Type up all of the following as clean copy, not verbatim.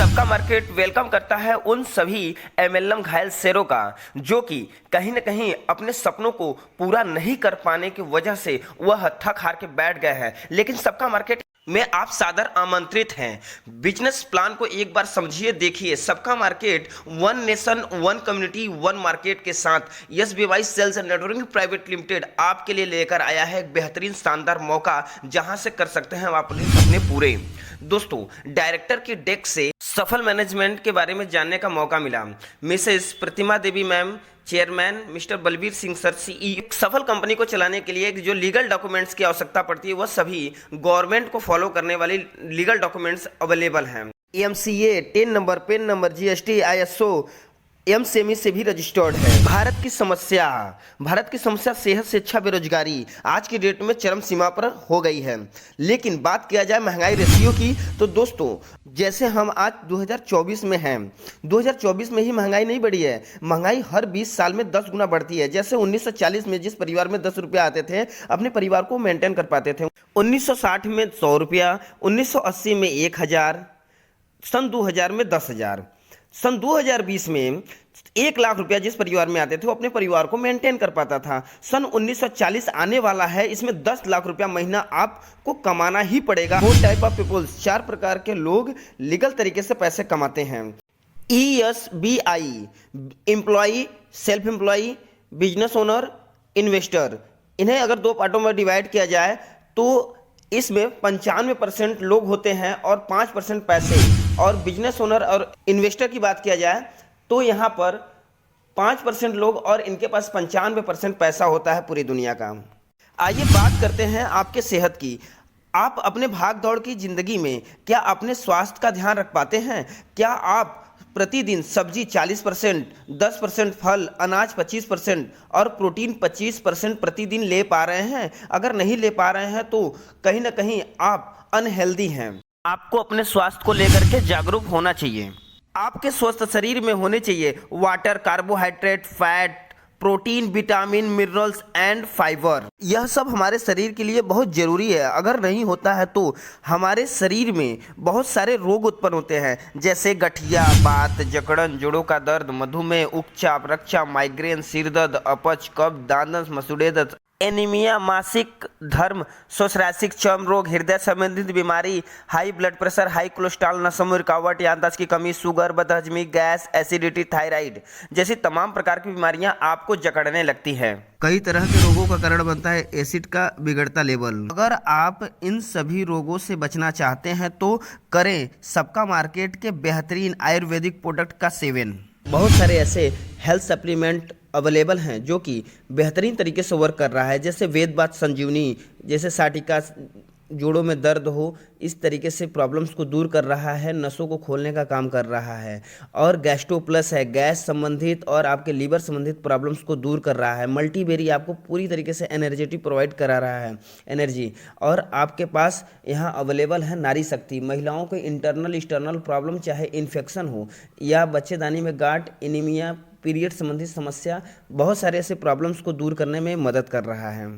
सबका market welcome करता है उन सभी एमएलएम घायल शेरों का जो कि कहीं न कहीं अपने सपनों को पूरा नहीं कर पाने की वजह से वह थक हार के बैठ गए हैं। लेकिन सबका मार्केट में आप सादर आमंत्रित हैं। बिजनेस प्लान को एक बार समझिए, देखिए। सबका market one nation one community one market के साथ SBY sales and networking private limited आपके लिए लेकर आया है एक बेहतरीन शानदार मौका, जहां से कर सकते हैं आप अपने सपने पूरे। दोस्तों, डायरेक्टर की डेस्क से सफल मैनेजमेंट के बारे में जानने का मौका मिला। Mrs Pratima Devi ma'am, chairman Mr Balbir Singh sir, CEO। एक सफल कंपनी को चलाने के लिए जो लीगल डॉक्यूमेंट्स की आवश्यकता पड़ती है वह सभी गवर्नमेंट को फॉलो करने वाले लीगल डॉक्यूमेंट्स अवेलेबल हैं। MCA, ten number, PAN number, GST, ISO, MSME से भी रजिस्टर्ड है। भारत की समस्या सेहत से अच्छा बेरोजगारी आज की डेट में चरम सीमा पर हो गई है। लेकिन बात किया जाए महंगाई रेशियो की, तो दोस्तों जैसे हम आज 2024 में हैं, 2024 में ही महंगाई नहीं बढ़ी है। महंगाई हर 20 साल में 10 गुना बढ़ती है। जैसे 1940 में जिस परिवार में 10 रुपया आते थे अपने परिवार को मेंटेन कर पाते थे, 1960 में 100 रुपया, 1980 में 1000, सन 2000 में 10,000, सन 2020 में 1 लाख रुपया जिस परिवार में आते थे वो अपने परिवार को मेंटेन कर पाता था। सन 1940 आने वाला है, इसमें 10 लाख रुपया महीना आपको कमाना ही पड़ेगा। 4 टाइप ऑफ पीपल्स, 4 प्रकार के लोग लीगल तरीके से पैसे कमाते हैं। ESBI, employ, self employ, business owner, investor. इन्हें अगर 2 पार्टों में डिवाइड किया जाए तो इसमें 95% लोग होते हैं और 5% पैसे। और बिजनेस ओनर और इन्वेस्टर की बात किया जाए तो यहाँ पर 5% लोग और इनके पास 95% पैसा होता है पूरी दुनिया का। आइए बात करते हैं आपके सेहत की। आप अपने भाग दौड़ की जिंदगी में क्या अपने स्वास्थ्य का ध्यान रख पाते हैं? क्या आप प्रतिदिन सब्जी 40%, 10% फल, अनाज 25% और प्रोटीन 25% प्रतिदिन ले पा रहे हैं? अगर नहीं ले पा रहे हैं तो कहीं ना कहीं आप अनहेल्दी हैं। आपको अपने स्वास्थ्य को लेकर के जागरूक होना चाहिए। आपके स्वस्थ शरीर में होने चाहिए water, carbohydrate, fat, protein, vitamin, minerals and fibre. यह सब हमारे शरीर के लिए बहुत जरूरी है। अगर नहीं होता है तो हमारे शरीर में बहुत सारे रोग उत्पन्न होते हैं, जैसे गठिया, बात, जकड़न, जोड़ों का दर्द, मधुमेह, उकचाप, रक्तचाप, माइग्रेन, सिरदर्द, अपच, कब्ज, दादंश, मसूड़े दर्द, एनीमिया, मासिक धर्म, सोसरासिक, चर्म रोग, हृदय संबंधित बीमारी, high blood pressure, high cholesterol, नसों में रुकावट, याददाश्त की कमी, शुगर, बदहजमी, गैस, एसिडिटी, थायराइड जैसी तमाम प्रकार की बीमारियां आपको जकड़ने लगती है। कई तरह के रोगों का कारण बनता है एसिड का बिगड़ता लेवल। अगर आप इन सभी रोगों से बचना चाहते हैं तो करें सबका मार्केट के बेहतरीन आयुर्वेदिक प्रोडक्ट का सेवन। बहुत सारे ऐसे हेल्थ सप्लीमेंट अवेलेबल हैं जो कि बेहतरीन तरीके से वर्क कर रहा है, जैसे वेद बात संजीवनी, जैसे साटिका, जोड़ों में दर्द हो इस तरीके से प्रॉब्लम्स को दूर कर रहा है, नसों को खोलने का काम कर रहा है। और गैस्ट्रो प्लस है, गैस संबंधित और आपके लीवर संबंधित प्रॉब्लम्स को दूर कर रहा है। मल्टीबेरी आपको पूरी तरीके से एनर्जेटी प्रोवाइड करा रहा है, एनर्जी। और आपके पास यहाँ अवेलेबल है नारी शक्ति। महिलाओं को इंटरनल एक्सटर्नल प्रॉब्लम, चाहे इन्फेक्शन हो या बच्चेदानी में गांठ, एनीमिया, पीरियड संबंधित समस्या, बहुत सारे ऐसे प्रॉब्लम्स को दूर करने में मदद कर रहा है।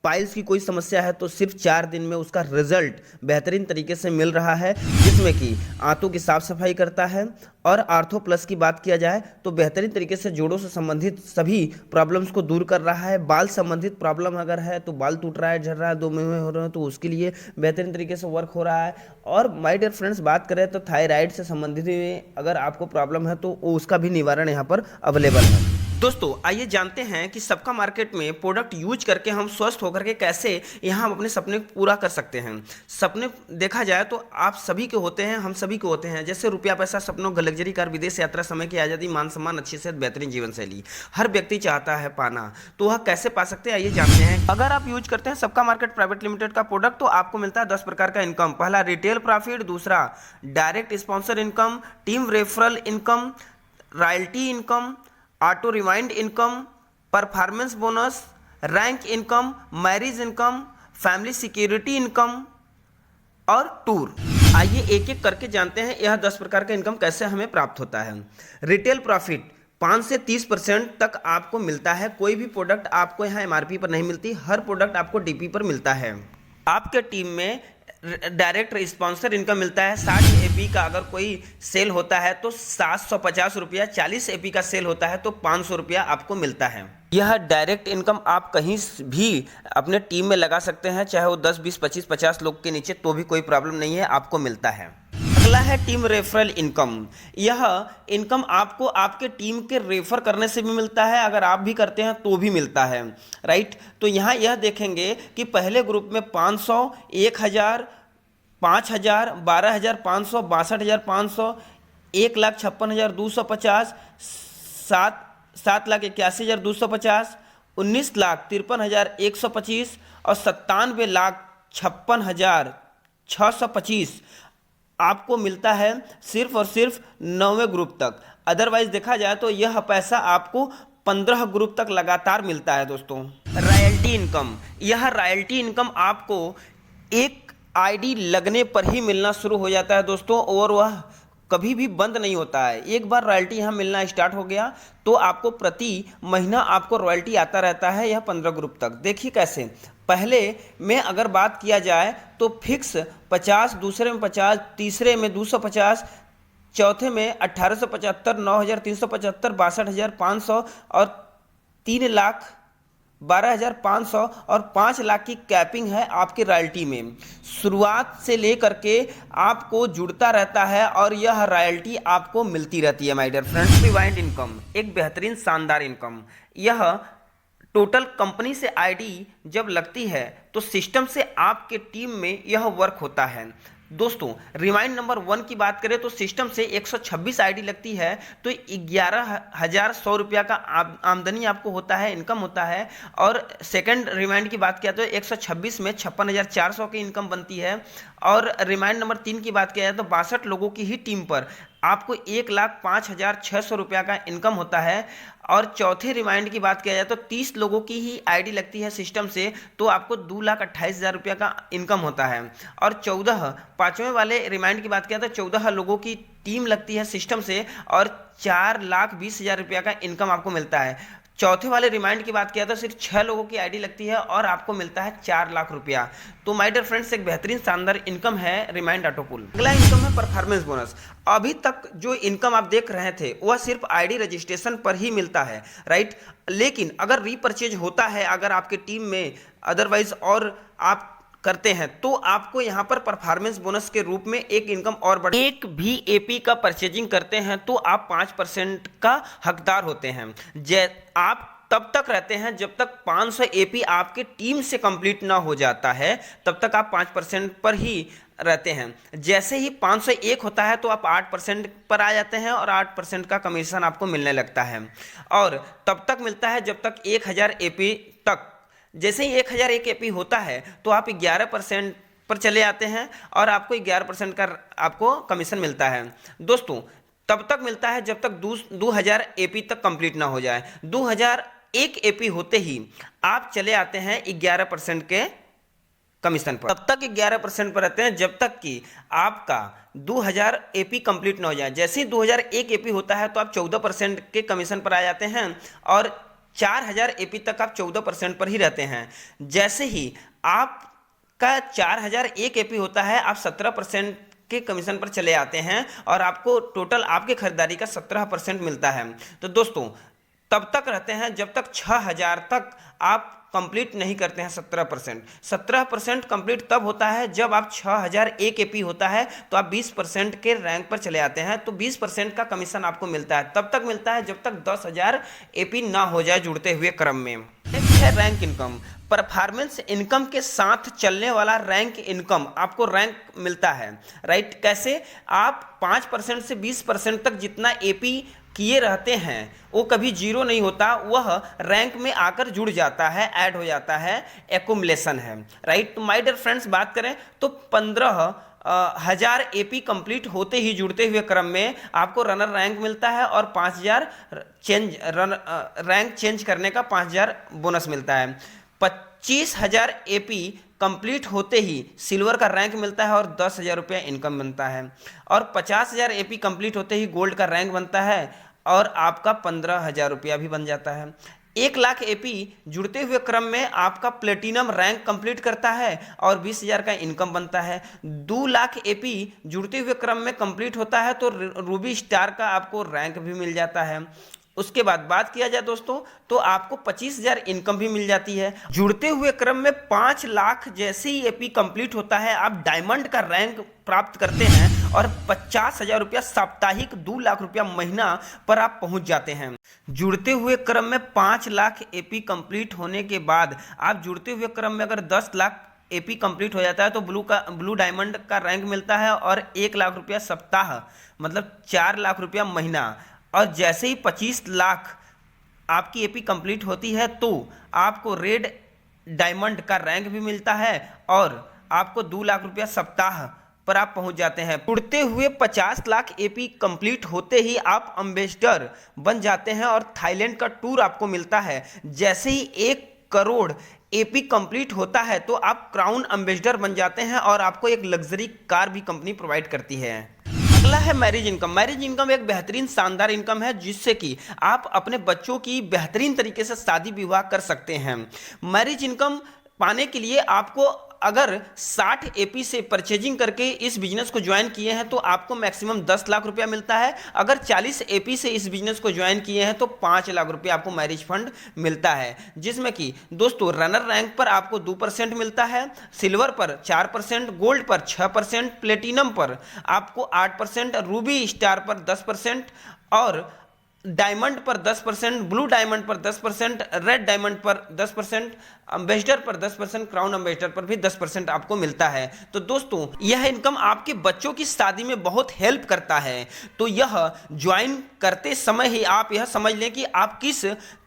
पाइल्स की कोई समस्या है तो सिर्फ 4 दिन में उसका रिजल्ट बेहतरीन तरीके से मिल रहा है, जिसमें कि आंतों की साफ सफाई करता है। और आर्थो प्लस की बात किया जाए तो बेहतरीन तरीके से जोड़ों से संबंधित सभी प्रॉब्लम्स को दूर कर रहा है। बाल संबंधित प्रॉब्लम अगर है तो बाल टूट रहा है, झड़ रहा है, 2 महीने हो रहे हैं तो उसके लिए बेहतरीन तरीके से वर्क हो रहा है। और माय डियर फ्रेंड्स, बात करें तो थायराइड से संबंधित अगर आपको प्रॉब्लम है तो उसका भी निवारण यहाँ पर अवेलेबल है। दोस्तों, आइए जानते हैं कि सबका मार्केट में प्रोडक्ट यूज करके हम स्वस्थ होकर के कैसे यहाँ अपने सपने पूरा कर सकते हैं। सपने देखा जाए तो आप सभी के होते हैं, हम सभी के होते हैं, जैसे रुपया पैसा, सपनों, लग्जरी कार, विदेश यात्रा, समय की आज़ादी, मान सम्मान, अच्छी सेहत, बेहतरीन जीवन शैली हर व्यक्ति चाहता है पाना। तो वह कैसे पा सकते हैं आइए जानते हैं। अगर आप यूज करते हैं सबका मार्केट प्राइवेट लिमिटेड का प्रोडक्ट तो आपको मिलता है 10 प्रकार का इनकम। पहला रिटेल प्रॉफिट, दूसरा direct sponsor income, team referral income, royalty income, auto rewind income, performance bonus, rank income, marriage income, family security income और टूर। आइए एक एक करके जानते हैं यह 10 प्रकार का इनकम कैसे हमें प्राप्त होता है। रिटेल प्रॉफिट 5 से 30% तक आपको मिलता है। कोई भी प्रोडक्ट आपको यहाँ MRP पर नहीं मिलती, हर प्रोडक्ट आपको DP पर मिलता है। आपके टीम में डायरेक्ट स्पॉन्सर इनकम मिलता है 60 एपी का अगर कोई सेल होता है तो 750 रुपया, 40 एपी का सेल होता है तो 500 रुपया आपको मिलता है। यह डायरेक्ट इनकम आप कहीं भी अपने टीम में लगा सकते हैं, चाहे वो 10, 20, 25, 50 लोग के नीचे, तो भी कोई प्रॉब्लम नहीं है, आपको मिलता है। अगला है टीम रेफरल इनकम। यह इनकम आपको आपके टीम के रेफर करने से भी मिलता है, अगर आप भी करते हैं तो भी मिलता है, राइट। तो यहाँ यह देखेंगे कि पहले ग्रुप में 500, 1000, 5000, 12500, 62500, 1,56,250, 7,81,250, 19,53,125 और 97,56,625 आपको मिलता है सिर्फ और सिर्फ 9वें ग्रुप तक। अदरवाइज देखा जाए तो यह पैसा आपको 15 ग्रुप तक लगातार मिलता है दोस्तों। रॉयल्टी इनकम, यह रॉयल्टी इनकम आपको एक आईडी लगने पर ही मिलना शुरू हो जाता है दोस्तों, और वह कभी भी बंद नहीं होता है। एक बार रॉयल्टी यहाँ मिलना स्टार्ट हो गया तो आपको प्रति महीना आपको रॉयल्टी आता रहता है, यह 15 ग्रुप तक। देखिए कैसे, पहले में अगर बात किया जाए तो फिक्स 50, दूसरे में 50, तीसरे में 250, चौथे में 1875, 9375, 62500 और 3,12,500 और 5 लाख की कैपिंग है आपकी रॉयल्टी में। शुरुआत से लेकर के आपको जुड़ता रहता है और यह रॉयल्टी आपको मिलती रहती है my dear friends. Rewind income एक बेहतरीन शानदार इनकम। यह टोटल कंपनी से आईडी जब लगती है तो सिस्टम से आपके टीम में यह वर्क होता है दोस्तों। रिमाइंड नंबर 1 की बात करें तो सिस्टम से 126 आईडी लगती है तो 11,100 रुपया का आमदनी आपको होता है, इनकम होता है। और सेकंड रिमाइंड की बात किया तो 126 में 56,400 की इनकम बनती है। और रिमाइंड नंबर 3 की बात किया जाए तो 62 लोगों की ही टीम पर आपको 1,05,600 रुपया का इनकम होता है। और चौथे रिमाइंड की बात किया जाए तो 30 लोगों की ही आईडी लगती है सिस्टम से तो आपको 2,28,000 रुपया का इनकम होता है। और 14 पाँचवें वाले रिमाइंड की बात किया तो 14 लोगों की टीम लगती है सिस्टम से और 4,20,000 रुपया का इनकम आपको मिलता है। चौथे वाले रिमाइंड की बात किया तो सिर्फ 6 लोगों की आईडी लगती है और आपको मिलता है 4 लाख रुपया। तो माय डियर फ्रेंड्स एक बेहतरीन शानदार इनकम है रिमाइंड ऑटोपूल। अगला इनकम है परफॉर्मेंस बोनस। अभी तक जो इनकम आप देख रहे थे वह सिर्फ आईडी रजिस्ट्रेशन पर ही मिलता है, राइट। लेकिन अगर रीपरचेज होता है अगर आपके टीम में अदरवाइज और आप करते हैं तो आपको यहां पर परफॉर्मेंस बोनस के रूप में एक इनकम और बढ़, एक भी एपी का परचेजिंग करते हैं तो आप 5% का हकदार होते हैं। आप तब तक रहते हैं जब तक 500 एपी आपके टीम से कंप्लीट ना हो जाता है, तब तक आप 5% पर ही रहते हैं। जैसे ही 501 होता है तो आप 8% पर आ जाते हैं और 8% का कमीशन आपको मिलने लगता है। और तब तक मिलता है जब तक 1000 एपी तक। जैसे ही 1001 एपी होता है तो आप 11% पर चले आते हैं और आपको 11% का आपको कमीशन मिलता है दोस्तों। तब तक मिलता है जब तक 2000 एपी तक कंप्लीट ना हो जाए। 2001 एपी होते ही आप चले आते हैं 11% के कमीशन पर। तब तक 11% पर रहते हैं जब तक कि आपका 2000 एपी कंप्लीट ना हो जाए। जैसे ही 2001 एपी होता है तो आप 14% के कमीशन पर आ जाते हैं और 4000 एपी तक आप 14% पर ही रहते हैं। जैसे ही आपका 4001 एपी होता है आप 17% के कमीशन पर चले आते हैं और आपको टोटल आपके खरीदारी का 17% मिलता है। तो दोस्तों तब तक रहते हैं जब तक 6000 तक आप कंप्लीट नहीं करते हैं 17%। 17% कंप्लीट तब होता है जब आप 6001 एपी होता है तो आप 20% के रैंक पर चले आते हैं तो 20% का कमीशन आपको मिलता है। तब तक मिलता है जब तक 10,000 एपी ना हो जाए जुड़ते हुए क्रम में। नेक्स्ट है रैंक इनकम। परफॉर्मेंस इनकम के साथ चलने वाला रैंक इनकम, आपको रैंक मिलता है, राइट। कैसे? आप 5% से 20% तक जितना एपी किए रहते हैं वो कभी जीरो नहीं होता, वह रैंक में आकर जुड़ जाता है, ऐड हो जाता है, एक्युमुलेशन है, राइट। तो माय डियर फ्रेंड्स बात करें तो 15,000 एपी कंप्लीट होते ही जुड़ते हुए क्रम में आपको रनर रैंक मिलता है और 5,000 रैंक चेंज करने का 5,000 बोनस मिलता है। 25,000 एपी कंप्लीट होते ही सिल्वर का रैंक मिलता है और 10,000 रुपया इनकम बनता है। और 50,000 एपी कंप्लीट होते ही गोल्ड का रैंक बनता है और आपका 15,000 रुपया भी बन जाता है। 1,00,000 एपी जुड़ते हुए क्रम में आपका प्लेटिनम रैंक कंप्लीट करता है और 20,000 का इनकम बनता है। 2,00,000 एपी जुड़ते हुए क्रम में कंप्लीट होता है तो रूबी स्टार का आपको रैंक भी मिल जाता है। उसके बाद बात किया जाए दोस्तों तो आपको 25,000 इनकम भी मिल जाती है। जुड़ते हुए क्रम में 5,00,000 जैसे ही एपी कंप्लीट होता है आप डायमंड का रैंक प्राप्त करते हैं और 50,000 रुपया साप्ताहिक, 2,00,000 रुपया महीना पर आप पहुंच जाते हैं। जुड़ते हुए क्रम में 5,00,000 एपी कंप्लीट होने के बाद आप जुड़ते हुए क्रम में अगर 10,00,000 एपी कंप्लीट हो जाता है तो ब्लू डायमंड का रैंक मिलता है और 1,00,000 रुपया सप्ताह मतलब 4,00,000 रुपया महीना। और जैसे ही 25,00,000 आपकी एपी कंप्लीट होती है तो आपको रेड डायमंड का रैंक भी मिलता है और आपको 2,00,000 रुपया सप्ताह पर आप पहुंच जाते हैं। उड़ते हुए 50,00,000 एपी कंप्लीट होते ही आप एम्बेसडर बन जाते हैं और थाईलैंड का टूर आपको मिलता है। जैसे ही 1 करोड़ एपी कंप्लीट होता है तो आप क्राउन एम्बेसडर बन जाते हैं और आपको एक लग्जरी कार भी कंपनी प्रोवाइड करती है। अगला है मैरिज इनकम। मैरिज इनकम एक बेहतरीन शानदार इनकम है जिससे कि आप अपने बच्चों की बेहतरीन तरीके से शादी विवाह कर सकते हैं। मैरिज इनकम पाने के लिए आपको अगर 60 एपी से परचेजिंग करके इस बिजनेस को ज्वाइन किए हैं तो आपको मैक्सिमम 10,00,000 रुपया मिलता है। अगर 40 एपी से इस बिजनेस को ज्वाइन किए हैं तो 5,00,000 रुपया आपको मैरिज फंड मिलता है, जिसमें कि दोस्तों रनर रैंक पर आपको 2% मिलता है, सिल्वर पर 4%, गोल्ड पर 6%, प्लेटिनम पर आपको 8%, रूबी स्टार पर 10% और डायमंड पर 10%, ब्लू डायमंड पर 10%, रेड डायमंड पर 10%, एम्बेसडर पर 10%, क्राउन एम्बेसडर पर भी 10% आपको मिलता है। तो दोस्तों यह इनकम आपके बच्चों की शादी में बहुत हेल्प करता है। तो यह ज्वाइन करते समय ही आप यह समझ लें कि आप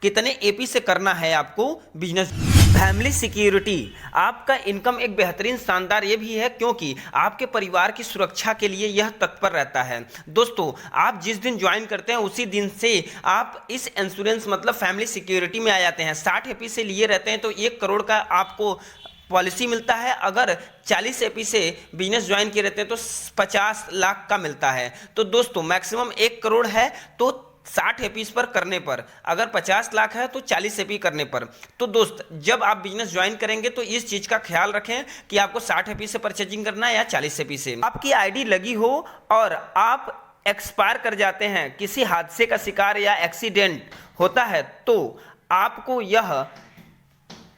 कितने एपी से करना है आपको बिजनेस। फैमिली सिक्योरिटी आपका इनकम एक बेहतरीन शानदार ये भी है क्योंकि आपके परिवार की सुरक्षा के लिए यह तत्पर रहता है। दोस्तों आप जिस दिन ज्वाइन करते हैं उसी दिन से आप इस इंश्योरेंस मतलब फैमिली सिक्योरिटी में आ जाते हैं। 60 एपी से लिए रहते हैं तो 1 करोड़ का आपको पॉलिसी मिलता है। अगर 40 एपी से बिजनेस ज्वाइन किए रहते हैं तो 50,00,000 का मिलता है। तो दोस्तों मैक्सिमम 1 करोड़ है तो 60 एपी पर करने पर, अगर 50,00,000 है तो 40 एपी करने पर। तो दोस्त जब आप बिजनेस ज्वाइन करेंगे तो इस चीज का ख्याल रखें कि आपको 60 एपी से परचेजिंग करना है या 40 एपी से। आपकी आईडी लगी हो और आप एक्सपायर कर जाते हैं, किसी हादसे का शिकार या एक्सीडेंट होता है तो आपको यह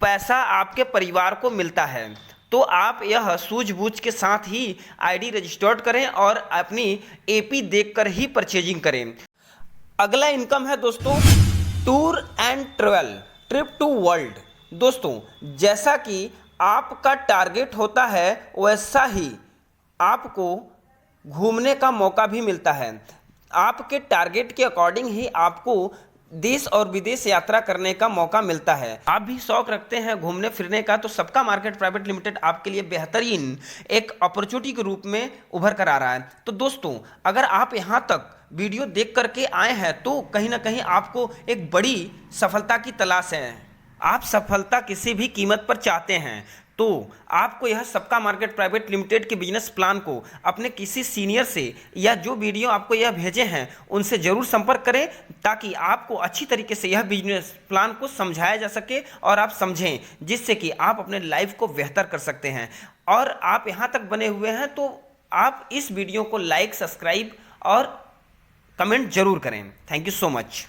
पैसा आपके परिवार को मिलता है। तो आप यह सूझबूझ के साथ ही आईडी रजिस्टर्ड करें और अपनी एपी देखकर ही परचेजिंग करें। अगला इनकम है दोस्तों tour and travel, trip to world. दोस्तों जैसा कि आपका टारगेट होता है वैसा ही आपको घूमने का मौका भी मिलता है। आपके टारगेट के अकॉर्डिंग ही आपको देश और विदेश यात्रा करने का मौका मिलता है। आप भी शौक रखते हैं घूमने फिरने का तो सबका मार्केट प्राइवेट लिमिटेड आपके लिए बेहतरीन एक अपॉर्चुनिटी के रूप में उभर कर आ रहा है। तो दोस्तों अगर आप यहाँ तक वीडियो देख करके आए हैं तो कहीं ना कहीं आपको एक बड़ी सफलता की तलाश है। आप सफलता किसी भी कीमत पर चाहते हैं तो आपको यह सबका मार्केट प्राइवेट लिमिटेड के बिजनेस प्लान को अपने किसी सीनियर से या जो वीडियो आपको यह भेजे हैं उनसे जरूर संपर्क करें ताकि आपको अच्छी तरीके से यह बिजनेस प्लान को समझाया जा सके और आप समझें, जिससे कि आप अपने लाइफ को बेहतर कर सकते हैं। और आप यहाँ तक बने हुए हैं तो आप इस वीडियो को लाइक, सब्सक्राइब और कमेंट जरूर करें। Thank you so much.